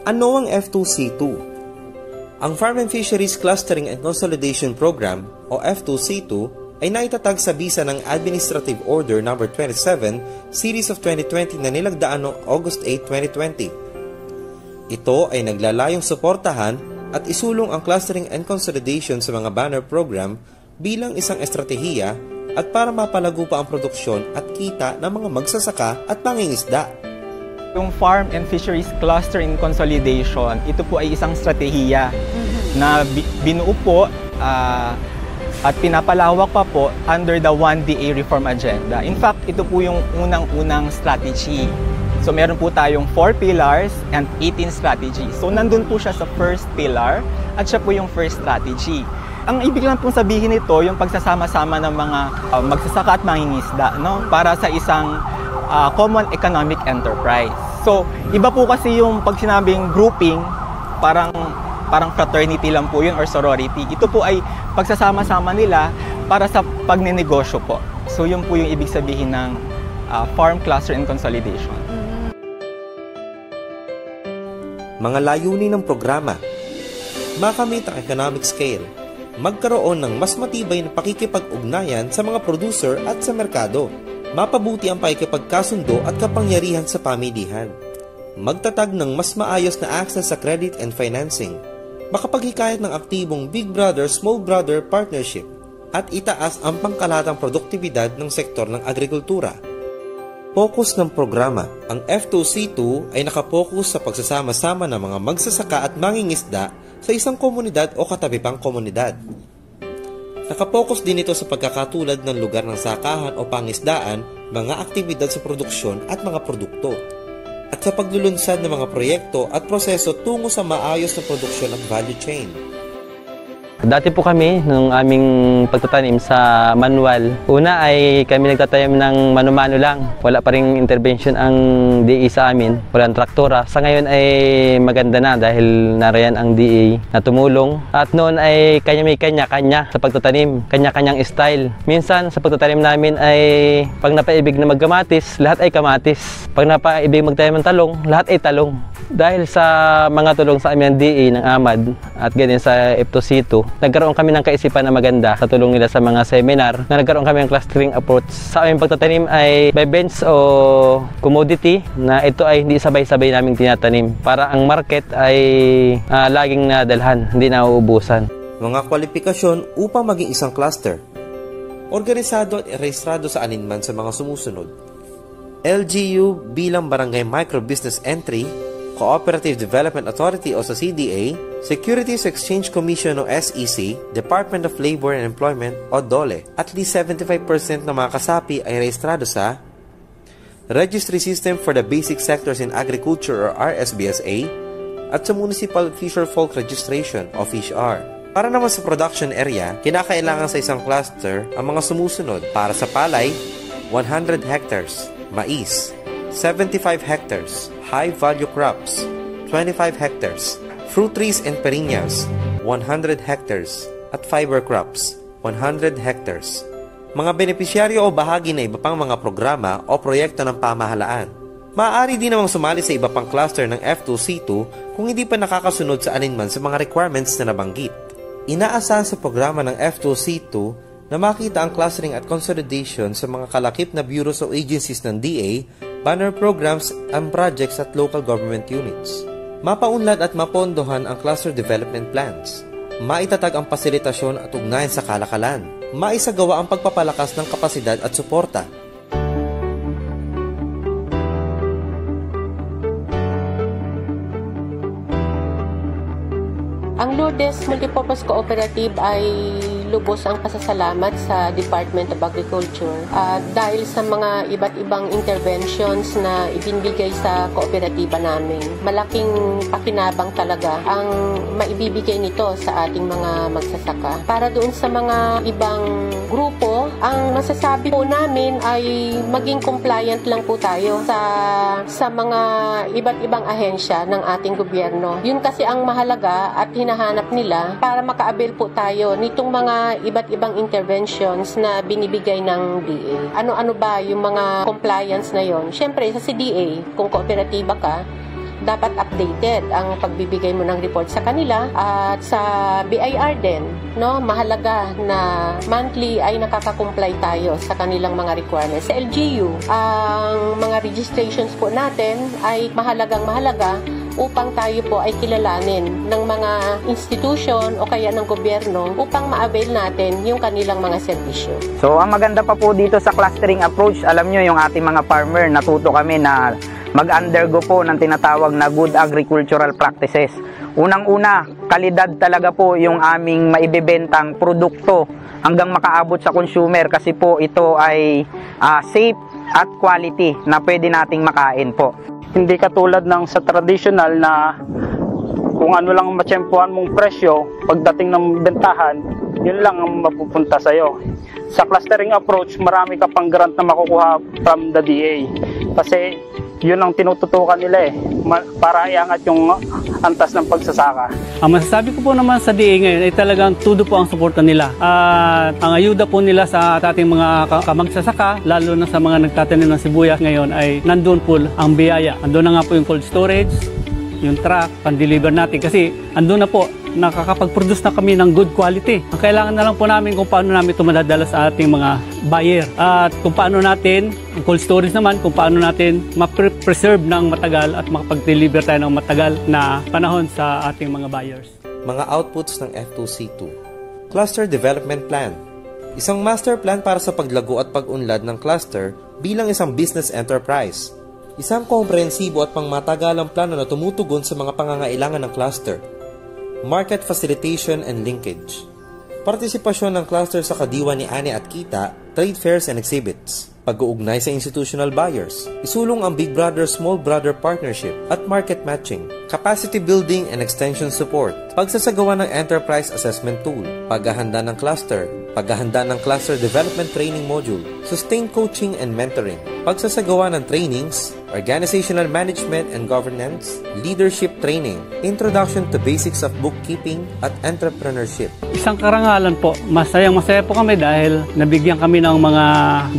Ano ang F2C2? Ang Farm and Fisheries Clustering and Consolidation Program o F2C2 ay naitatag sa bisa ng Administrative Order No. 27, Series of 2020 na nilagdaan noong August 8, 2020. Ito ay naglalayong suportahan at isulong ang clustering and consolidation sa mga banner program bilang isang estratehiya at para mapalago pa ang produksyon at kita ng mga magsasaka at mangingisda. Yung Farm and Fisheries Clustering Consolidation, ito po ay isang strategiya na binuo po at pinapalawak pa po under the 1DA Reform Agenda. In fact, ito po yung unang-unang strategy. So meron po tayong 4 pillars and 18 strategies. So nandun po siya sa first pillar at siya po yung first strategy. Ang ibig lang pong sabihin nito, yung pagsasama-sama ng mga magsasaka at mangingisda, no? Para sa isang common economic enterprise. So, iba po kasi yung pag sinabing grouping, parang fraternity lang po yun or sorority. Ito po ay pagsasama-sama nila para sa pagnenegosyo po. So, yun po yung ibig sabihin ng farm cluster and consolidation. Mga layunin ng programa: makamit ang economic scale, magkaroon ng mas matibay na pakikipag-ugnayan sa mga producer at sa merkado, mapabuti ang pakikipagkasundo at kapangyarihan sa pamilihan, magtatag ng mas maayos na access sa credit and financing, makapaghikayat ng aktibong Big Brother, Small Brother partnership, at itaas ang pangkalatang produktibidad ng sektor ng agrikultura. Focus ng programa: ang F2C2 ay nakapokus sa pagsasama-sama ng mga magsasaka at mangingisda sa isang komunidad o katabi pang komunidad. Nakapokus din ito sa pagkakatulad ng lugar ng sakahan o pangisdaan, mga aktibidad sa produksyon at mga produkto, at sa paglulunsad ng mga proyekto at proseso tungo sa maayos na produksyon at value chain. Dati po kami, nung aming pagtatanim sa manual, una ay kami nagtatanim ng mano-mano lang. Wala pa ring intervention ang DA sa amin, walang traktora. Sa ngayon ay maganda na dahil narayan ang DA na tumulong. At noon ay may kanya-kanya sa pagtatanim, kanya-kanyang style. Minsan sa pagtatanim namin ay pag napaibig na magkamatis, lahat ay kamatis. Pag napaibig magtanim ng talong, lahat ay talong. Dahil sa mga tulong sa amin ng DA, ng AMAD at ganyan sa F2C2, nagkaroon kami ng kaisipan na maganda sa tulong nila sa mga seminar na nagkaroon kami ng clustering approach. Sa aming pagtatanim ay by bench o commodity na ito ay hindi sabay-sabay naming tinatanim para ang market ay laging nadalhan, hindi nauubusan. Mga kwalifikasyon upang maging isang cluster: organisado at rehistrado sa alinman sa mga sumusunod: LGU bilang Barangay Micro Business Entry, Cooperative Development Authority o sa CDA, Securities Exchange Commission o SEC, Department of Labor and Employment o DOLE. At least 75% ng mga kasapi ay rehistrado sa Registry System for the Basic Sectors in Agriculture or RSBSA at sa Municipal Fisher-Folk Registration o FISH-R. Para naman sa production area, kinakailangan sa isang cluster ang mga sumusunod: para sa palay, 100 hectares, mais, 75 hectares, high-value crops, 25 hectares, fruit trees and perennials, 100 hectares, at fiber crops, 100 hectares. Mga benepisyaryo o bahagi na iba pang mga programa o proyekto ng pamahalaan. Maaari din namang sumali sa iba pang cluster ng F2C2 kung hindi pa nakakasunod sa alinman sa mga requirements na nabanggit. Inaasahan sa programa ng F2C2 na makita ang clustering at consolidation sa mga kalakip na bureaus o agencies ng DA, banner programs and projects at local government units. Mapaunlad at mapondohan ang cluster development plans. Maitatag ang fasilitasyon at ugnayan sa kalakalan. Maisagawa ang pagpapalakas ng kapasidad at suporta. Ang Lourdes Multipurpose Cooperative ay lubos ang pasasalamat sa Department of Agriculture dahil sa mga iba't ibang interventions na ibinibigay sa kooperatiba namin. Malaking pakinabang talaga ang maibibigay nito sa ating mga magsasaka. Para doon sa mga ibang grupo, ang masasabi po namin ay maging compliant lang po tayo sa mga iba't ibang ahensya ng ating gobyerno. Yun kasi ang mahalaga at hinahanap nila para maka-avail po tayo nitong mga iba't ibang interventions na binibigay ng DA. Ano-ano ba yung mga compliance na yon? Siyempre, sa CDA, kung kooperatiba ka, dapat updated ang pagbibigay mo ng report sa kanila at sa BIR din, no? Mahalaga na monthly ay nakaka-comply tayo sa kanilang mga requirements. Sa LGU, ang mga registrations po natin ay mahalaga upang tayo po ay kilalanin ng mga institution o kaya ng gobyerno upang ma-avail natin yung kanilang mga serbisyo. So ang maganda pa po dito sa clustering approach, alam nyo yung ating mga farmer, natuto kami na mag-undergo po ng tinatawag na good agricultural practices. Unang-una, kalidad talaga po yung aming maibibentang produkto hanggang makaabot sa consumer kasi po ito ay safe at quality na pwede nating makain po. Hindi katulad ng sa traditional na kung ano lang matsyempohan mong presyo, pagdating ng bentahan, yun lang ang mapupunta sa'yo. Sa clustering approach, marami ka pang grant na makukuha from the DA. Kasi yun ang tinututukan nila para iangat yung antas ng pagsasaka. Ang masasabi ko po naman sa DA ngayon ay talagang todo po ang suporta nila. At ang ayuda po nila sa ating mga kamagsasaka, lalo na sa mga nagtatanim ng sibuyas ngayon, ay nandun po ang biyaya. Andun na nga po yung cold storage, yung truck, pan-deliver natin. Kasi andun na po, nakakapag-produce na kami ng good quality. Ang kailangan na lang po namin kung paano namin ito madadala sa ating mga buyer. At kung paano natin, ang cold storage naman, kung paano natin ma-preserve ng matagal at makapag-deliver tayo ng matagal na panahon sa ating mga buyers. Mga outputs ng F2C2. Cluster Development Plan. Isang master plan para sa paglago at pag-unlad ng cluster bilang isang business enterprise. Isang komprehensibo at pangmatagalang plano na tumutugon sa mga pangangailangan ng cluster. Market facilitation and linkage. Partisipasyon ng cluster sa kadiwa ni Ani at Kita, trade fairs and exhibits. Pag-uugnay sa institutional buyers. Isulong ang Big Brother Small Brother partnership at market matching. Capacity building and extension support. Pagsasagawa ng enterprise assessment tool. Paghahanda ng cluster. Paghahanda ng cluster development training module. Sustained coaching and mentoring. Pagsasagawa ng trainings, organizational management and governance, leadership training, introduction to basics of bookkeeping at entrepreneurship. Isang karangalan po, masaya po kami dahil nabigyan kami ng mga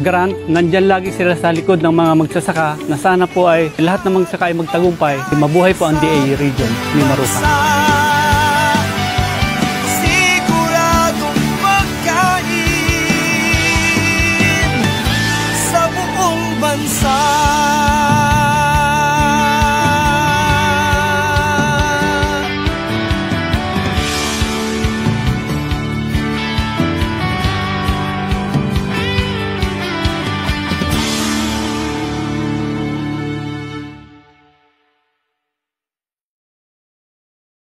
grant. Nandyan lagi sila sa likod ng mga magsasaka na sana po ay lahat ng magsasaka ay magtagumpay. Mabuhay po ang DA region ni Maruca.